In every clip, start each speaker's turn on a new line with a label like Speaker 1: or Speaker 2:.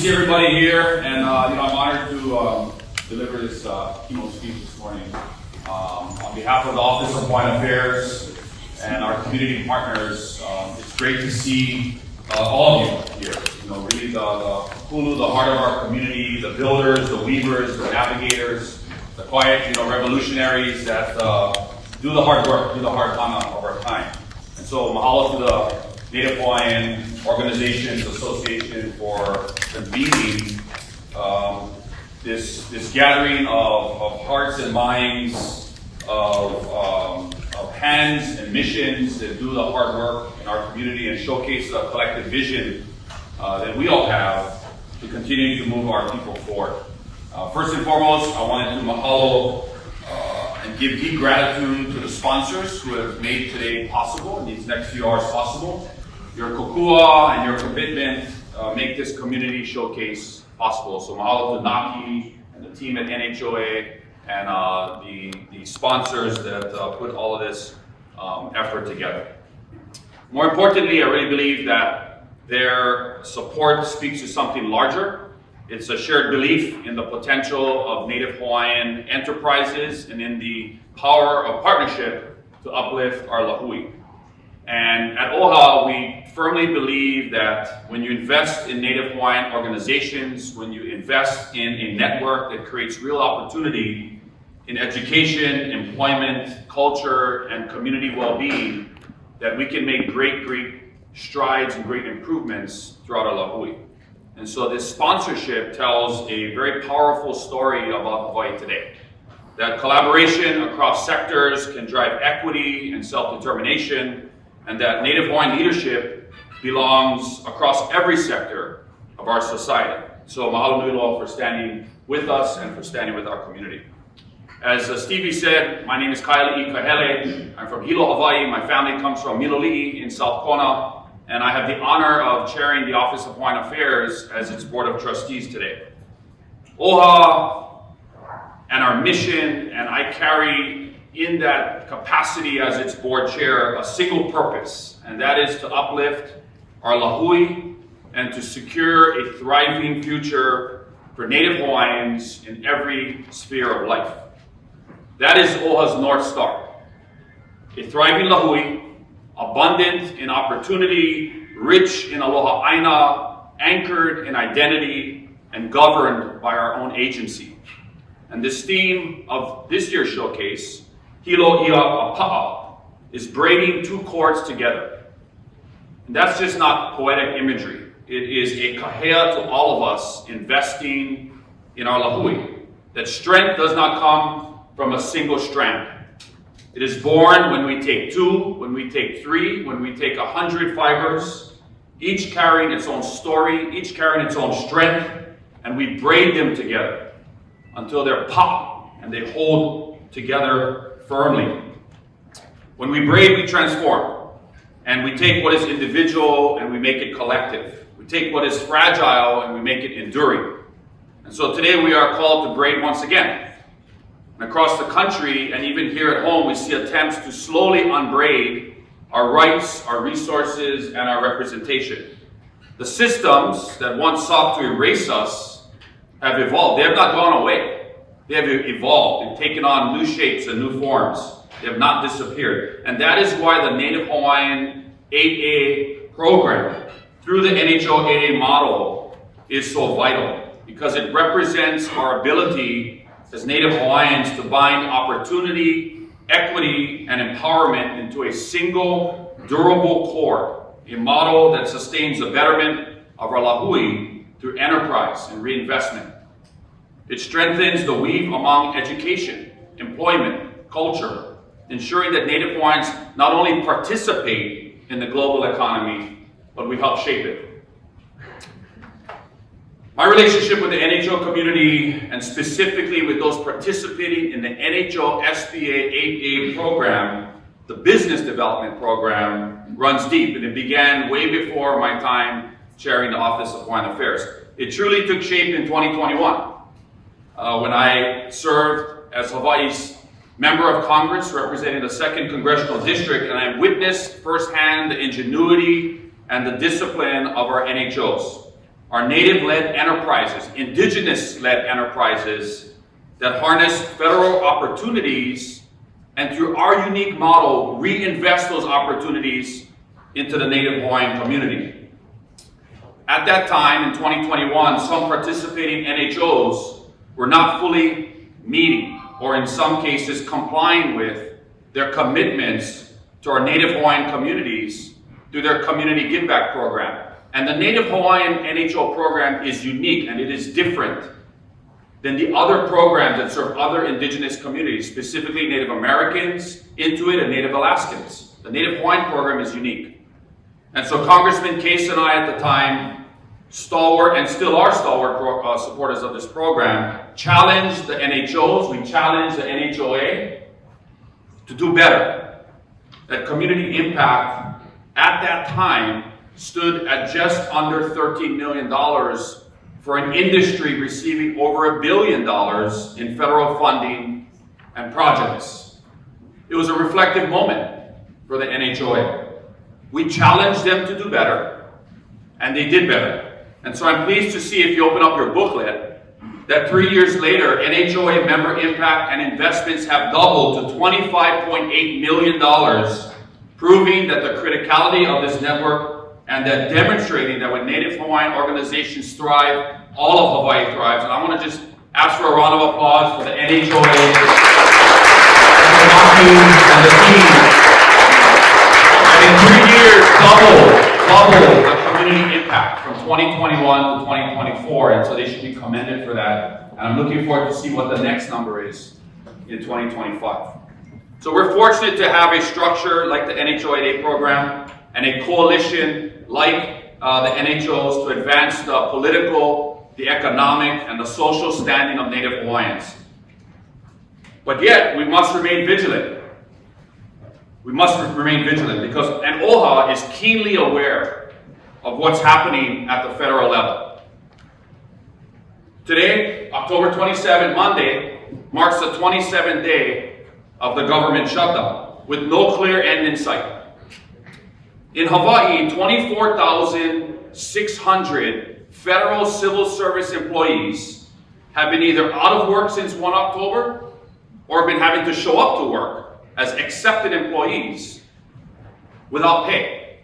Speaker 1: see everybody here, and I'm honored to deliver this keynote speech this morning. On behalf of the Office of Hawaiian Affairs and our community partners, it's great to see all of you here. Really the hulu, the heart of our community, the builders, the weavers, the navigators, the quiet, revolutionaries that do the hard work, do the hard hana of our time. And so mahalo to the Native Hawaiian Organizations Association for convening this gathering of hearts and minds, of hands and missions that do the hard work in our community and showcase the collective vision that we all have to continue to move our people forward. First and foremost, I wanted to mahalo and give deep gratitude to the sponsors who have made today possible, and these next few hours possible. Your kokua and your commitment make this community showcase possible. So mahalo to Naki and the team at NHOA and the sponsors that put all of this effort together. More importantly, I really believe that their support speaks to something larger. It's a shared belief in the potential of Native Hawaiian enterprises and in the power of partnership to uplift our lahui. And at OHA, we firmly believe that when you invest in Native Hawaiian organizations, when you invest in a network that creates real opportunity in education, employment, culture, and community well-being, that we can make great strides and great improvements throughout our lahui. And so this sponsorship tells a very powerful story about Hawaii today. That collaboration across sectors can drive equity and self-determination, and that Native Hawaiian leadership belongs across every sector of our society. So mahalo nui loa for standing with us and for standing with our community. As Stevie said, my name is Kaialiʻi Kahele. I'm from Hilo, Hawaii. My family comes from Miloli'i in South Kona, and I have the honor of chairing the Office of Hawaiian Affairs as its Board of Trustees today. OHA and our mission, and I carry in that capacity as its board chair a single purpose, and that is to uplift our lahui and to secure a thriving future for Native Hawaiians in every sphere of life. That is OHA's North Star. A thriving lahui, abundant in opportunity, rich in aloha aina, anchored in identity, and governed by our own agency. And this theme of this year's showcase, Hilo Ia Apa'a, is braiding two chords together. And that's just not poetic imagery. It is a kahea to all of us investing in our lahui. That strength does not come from a single strand. It is born when we take two, when we take three, when we take 100 fibers, each carrying its own story, each carrying its own strength, and we braid them together until they're pop and they hold together firmly. When we braid, we transform, and we take what is individual and we make it collective. We take what is fragile and we make it enduring. And so today we are called to braid once again. And across the country and even here at home, we see attempts to slowly unbraid our rights, our resources, and our representation. The systems that once sought to erase us have evolved. They have not gone away. They have evolved. They've taken on new shapes and new forms. They have not disappeared. And that is why the Native Hawaiian 8A program, through the NHO 8A model, is so vital, because it represents our ability as Native Hawaiians to bind opportunity, equity, and empowerment into a single, durable core, a model that sustains the betterment of our lahui through enterprise and reinvestment. It strengthens the weave among education, employment, culture, ensuring that Native Hawaiians not only participate in the global economy, but we help shape it. My relationship with the NHO community, and specifically with those participating in the NHO SBA 8A program, the business development program, runs deep, and it began way before my time chairing the Office of Hawaiian Affairs. It truly took shape in 2021. When I served as Hawaii's member of Congress representing the 2nd Congressional District, and I witnessed firsthand the ingenuity and the discipline of our NHOs. are native-led enterprises, indigenous-led enterprises that harness federal opportunities and through our unique model, reinvest those opportunities into the Native Hawaiian community. At that time, in 2021, some participating NHOs were not fully meeting, or in some cases complying with, their commitments to our Native Hawaiian communities through their Community Give Back program. And the Native Hawaiian NHO program is unique and it is different than the other programs that serve other indigenous communities, specifically Native Americans, Inuit, and Native Alaskans. The Native Hawaiian program is unique. And so Congressman Case and I at the time, stalwart and still are stalwart supporters of this program, challenged the NHOs, we challenged the NHOA to do better. That community impact at that time stood at just under $13 million for an industry receiving over $1 billion in federal funding and projects. It was a reflective moment for the NHOA. We challenged them to do better, and they did better. And so I'm pleased to see, if you open up your booklet, that 3 years later, NHOA member impact and investments have doubled to $25.8 million, proving that the criticality of this network and that demonstrating that when Native Hawaiian organizations thrive, all of Hawaii thrives. And I want to just ask for a round of applause for the NHOA, and the team. And in 3 years, double the community impact from 2021 to 2024. And so they should be commended for that. And I'm looking forward to see what the next number is in 2025. So we're fortunate to have a structure like the NHOA program and a coalition like the NHOs to advance the political, the economic, and the social standing of Native Hawaiians. But yet, we must remain vigilant. We must remain vigilant because an OHA is keenly aware of what's happening at the federal level. Today, October 27, Monday, marks the 27th day of the government shutdown with no clear end in sight. In Hawaii, 24,600 federal civil service employees have been either out of work since 1 October or been having to show up to work as accepted employees without pay.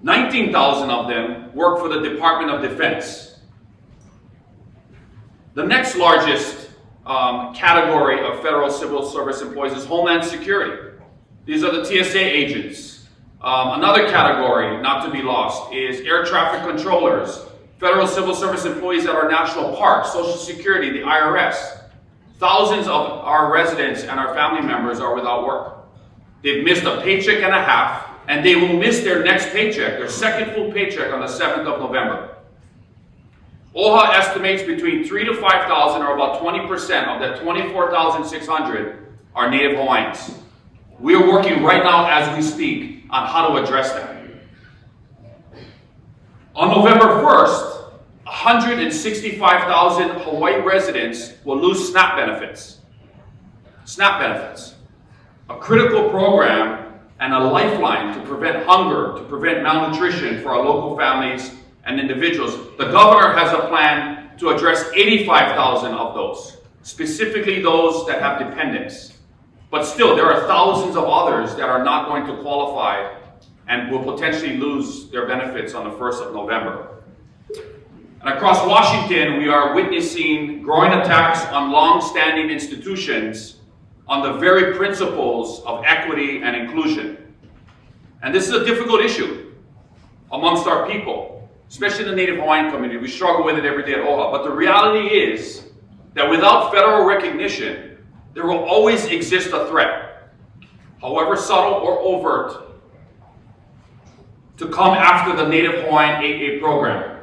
Speaker 1: 19,000 of them work for the Department of Defense. The next largest category of federal civil service employees is Homeland Security. These are the TSA agents. Another category, not to be lost, is air traffic controllers, federal civil service employees at our national parks, Social Security, the IRS. Thousands of our residents and our family members are without work. They've missed a paycheck and a half, and they will miss their next paycheck, their second full paycheck, on the 7th of November. OHA estimates between 3,000 to 5,000, or about 20% of that 24,600, are Native Hawaiians. We are working right now as we speak on how to address that. On November 1st, 165,000 Hawaii residents will lose SNAP benefits. SNAP benefits, a critical program and a lifeline to prevent hunger, to prevent malnutrition for our local families and individuals. The governor has a plan to address 85,000 of those, specifically those that have dependents. But still, there are thousands of others that are not going to qualify and will potentially lose their benefits on the 1st of November. And across Washington, we are witnessing growing attacks on long-standing institutions on the very principles of equity and inclusion. And this is a difficult issue amongst our people, especially the Native Hawaiian community. We struggle with it every day at OHA. But the reality is that without federal recognition, there will always exist a threat, however subtle or overt, to come after the Native Hawaiian 8A program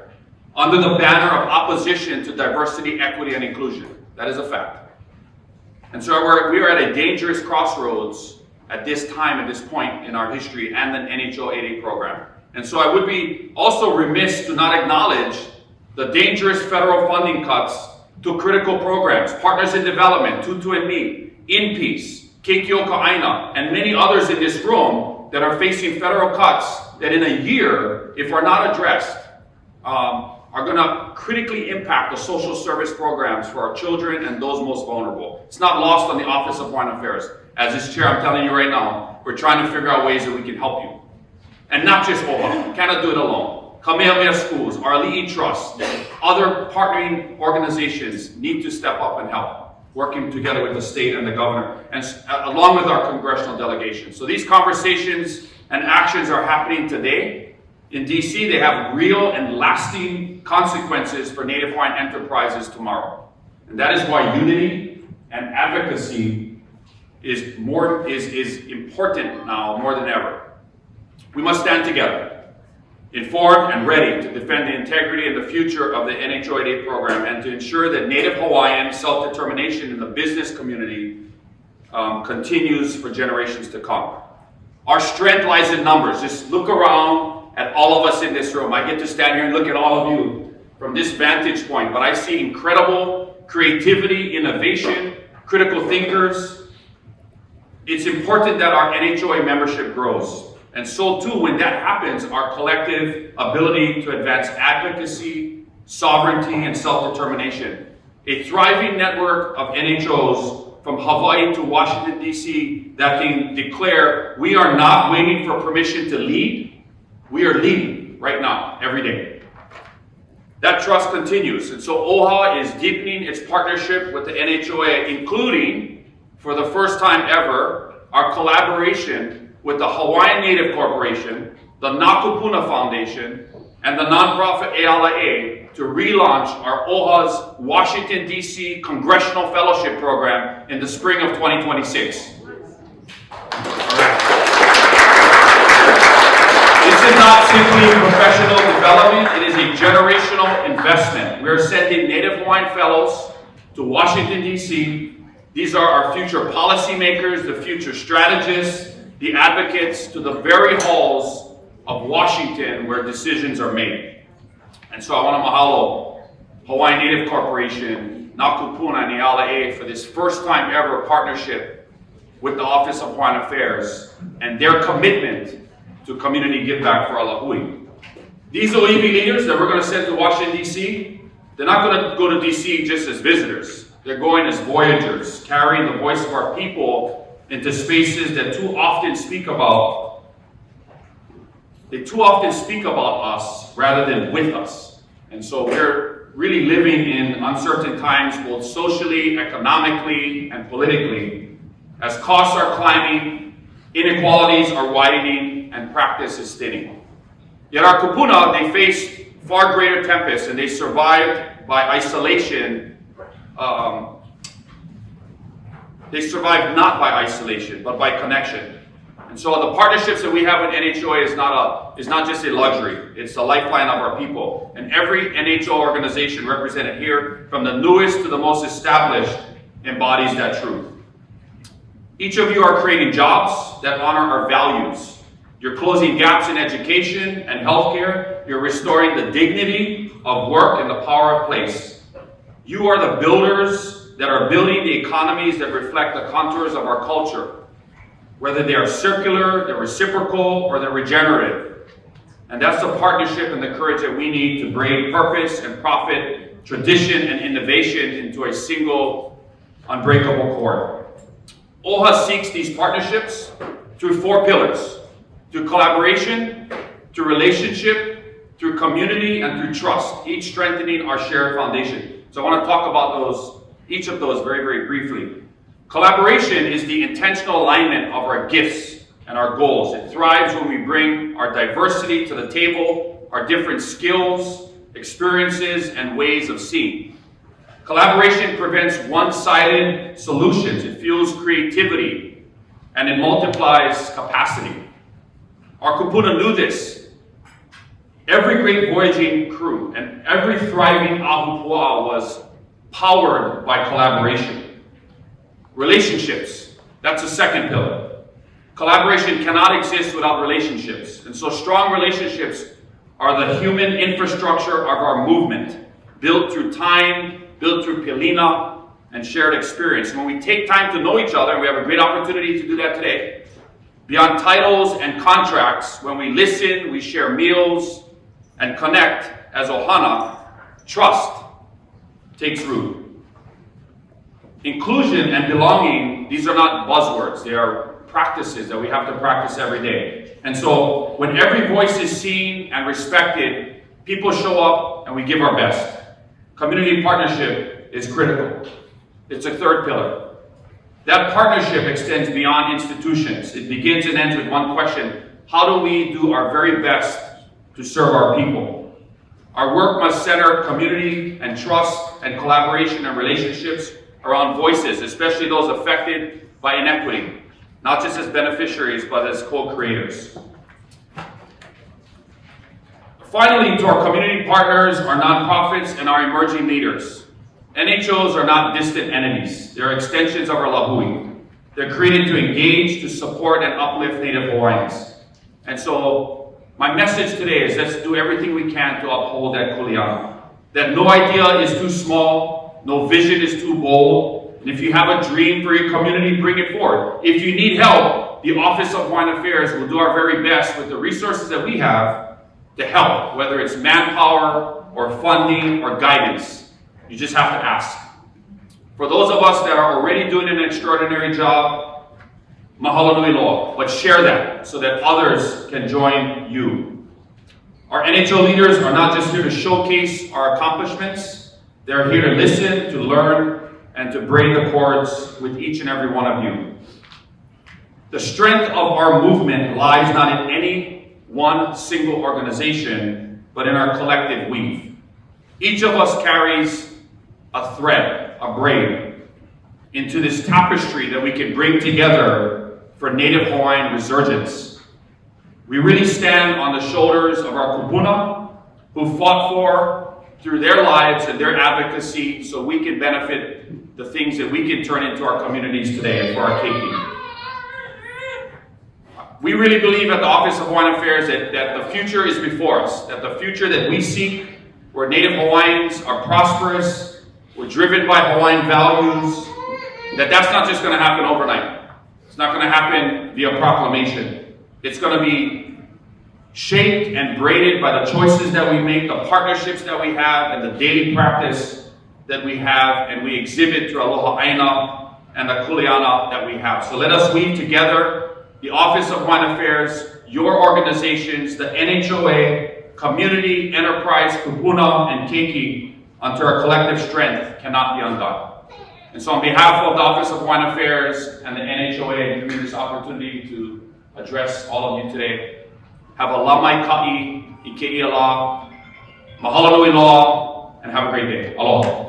Speaker 1: under the banner of opposition to diversity, equity, and inclusion. That is a fact. And so we are at a dangerous crossroads at this time, at this point in our history, and the NHO 8A program. And so I would be also remiss to not acknowledge the dangerous federal funding cuts to critical programs, Partners in Development, Tutu and Me, In Peace, Keikioka Aina, and many others in this room that are facing federal cuts that in a year, if are not addressed, are going to critically impact the social service programs for our children and those most vulnerable. It's not lost on the Office of Hawaiian Affairs. As this chair, I'm telling you right now, we're trying to figure out ways that we can help you. And not just OHA. We cannot do it alone. Kamehameha Schools, our Kaialiʻi Trust, other partnering organizations need to step up and help, working together with the state and the governor, and along with our congressional delegation. So these conversations and actions are happening today. In DC, they have real and lasting consequences for Native Hawaiian enterprises tomorrow. And that is why unity and advocacy is important now more than ever. We must stand together, informed and ready to defend the integrity and the future of the NHO-8 program and to ensure that Native Hawaiian self-determination in the business community continues for generations to come. Our strength lies in numbers. Just look around at all of us in this room. I get to stand here and look at all of you from this vantage point, but I see incredible creativity, innovation, critical thinkers. It's important that our NHOA membership grows. And so too, when that happens, our collective ability to advance advocacy, sovereignty, and self-determination. A thriving network of NHOs from Hawaii to Washington, D.C. that can declare we are not waiting for permission to lead. We are leading right now, every day. That trust continues, and so OHA is deepening its partnership with the NHOA, including, for the first time ever, our collaboration with the Hawaiian Native Corporation, the Nakupuna Foundation, and the nonprofit ALA to relaunch our OHA's Washington, D.C. Congressional Fellowship Program in the spring of 2026. This is not simply professional development, it is a generational investment. We are sending Native Hawaiian fellows to Washington, D.C. These are our future policymakers, the future strategists, the advocates to the very halls of Washington where decisions are made. And so I want to mahalo Hawaiian Native Corporation, Nakupuna, and the ALA for this first time ever partnership with the Office of Hawaiian Affairs and their commitment to community give back for Ala Hui. These OEB leaders that we're going to send to Washington, D.C., they're not going to go to D.C. just as visitors. They're going as voyagers, carrying the voice of our people into spaces that too often speak about us rather than with us. And so we're really living in uncertain times, both socially, economically, and politically, as costs are climbing, inequalities are widening, and practice is thinning. Yet our kupuna, they faced far greater tempests, and they survived by isolation. They survived not by isolation, but by connection. And so the partnerships that we have with NHOA is not just a luxury, it's the lifeline of our people. And every NHO organization represented here, from the newest to the most established, embodies that truth. Each of you are creating jobs that honor our values. You're closing gaps in education and healthcare. You're restoring the dignity of work and the power of place. You are the builders that are building the economies that reflect the contours of our culture, whether they are circular, they're reciprocal, or they're regenerative. And that's the partnership and the courage that we need to bring purpose and profit, tradition and innovation into a single, unbreakable cord. OHA seeks these partnerships through 4 pillars: through collaboration, through relationship, through community, and through trust, each strengthening our shared foundation. So I want to talk about each of those very, very briefly. Collaboration is the intentional alignment of our gifts and our goals. It thrives when we bring our diversity to the table, our different skills, experiences, and ways of seeing. Collaboration prevents one-sided solutions. It fuels creativity, and it multiplies capacity. Our kupuna knew this. Every great voyaging crew and every thriving ahupua'a was powered by collaboration. Relationships, that's the second pillar. Collaboration cannot exist without relationships. And so strong relationships are the human infrastructure of our movement, built through time, built through pilina, and shared experience. When we take time to know each other, and we have a great opportunity to do that today, beyond titles and contracts, when we listen, we share meals, and connect as ohana, trust, takes root. Inclusion and belonging, these are not buzzwords. They are practices that we have to practice every day. And so when every voice is seen and respected, people show up and we give our best. Community partnership is critical. It's a third pillar. That partnership extends beyond institutions. It begins and ends with one question: how do we do our very best to serve our people? Our work must center community and trust and collaboration and relationships around voices, especially those affected by inequity, not just as beneficiaries, but as co-creators. Finally, to our community partners, our nonprofits, and our emerging leaders, NHOs are not distant entities. They're extensions of our lahui. They're created to engage, to support, and uplift Native Hawaiians. And so, my message today is let's do everything we can to uphold that kuleana. That no idea is too small, no vision is too bold, and if you have a dream for your community, bring it forward. If you need help, the Office of Hawaiian Affairs will do our very best with the resources that we have to help, whether it's manpower or funding or guidance. You just have to ask. For those of us that are already doing an extraordinary job, mahalo nui loa, but share that so that others can join you. Our NHO leaders are not just here to showcase our accomplishments, they're here to listen, to learn, and to braid the cords with each and every one of you. The strength of our movement lies not in any one single organization, but in our collective weave. Each of us carries a thread, a braid, into this tapestry that we can bring together for Native Hawaiian resurgence. We really stand on the shoulders of our kupuna, who fought for, through their lives and their advocacy, so we can benefit the things that we can turn into our communities today and for our keiki. We really believe at the Office of Hawaiian Affairs that the future is before us, that the future that we seek, where Native Hawaiians are prosperous, we're driven by Hawaiian values, that's not just going to happen overnight. It's not going to happen via proclamation. It's going to be shaped and braided by the choices that we make, the partnerships that we have, and the daily practice that we have, and we exhibit through Aloha Aina and the kuleana that we have. So let us weave together the Office of Hawaiian Affairs, your organizations, the NHOA, community, enterprise, kupuna, and keiki, until our collective strength cannot be undone. And so on behalf of the Office of Hawaiian Affairs and the NHOA, giving me this opportunity to address all of you today, have a lamai ka'i, i ke'i ala, mahalo nui loa, and have a great day. Aloha.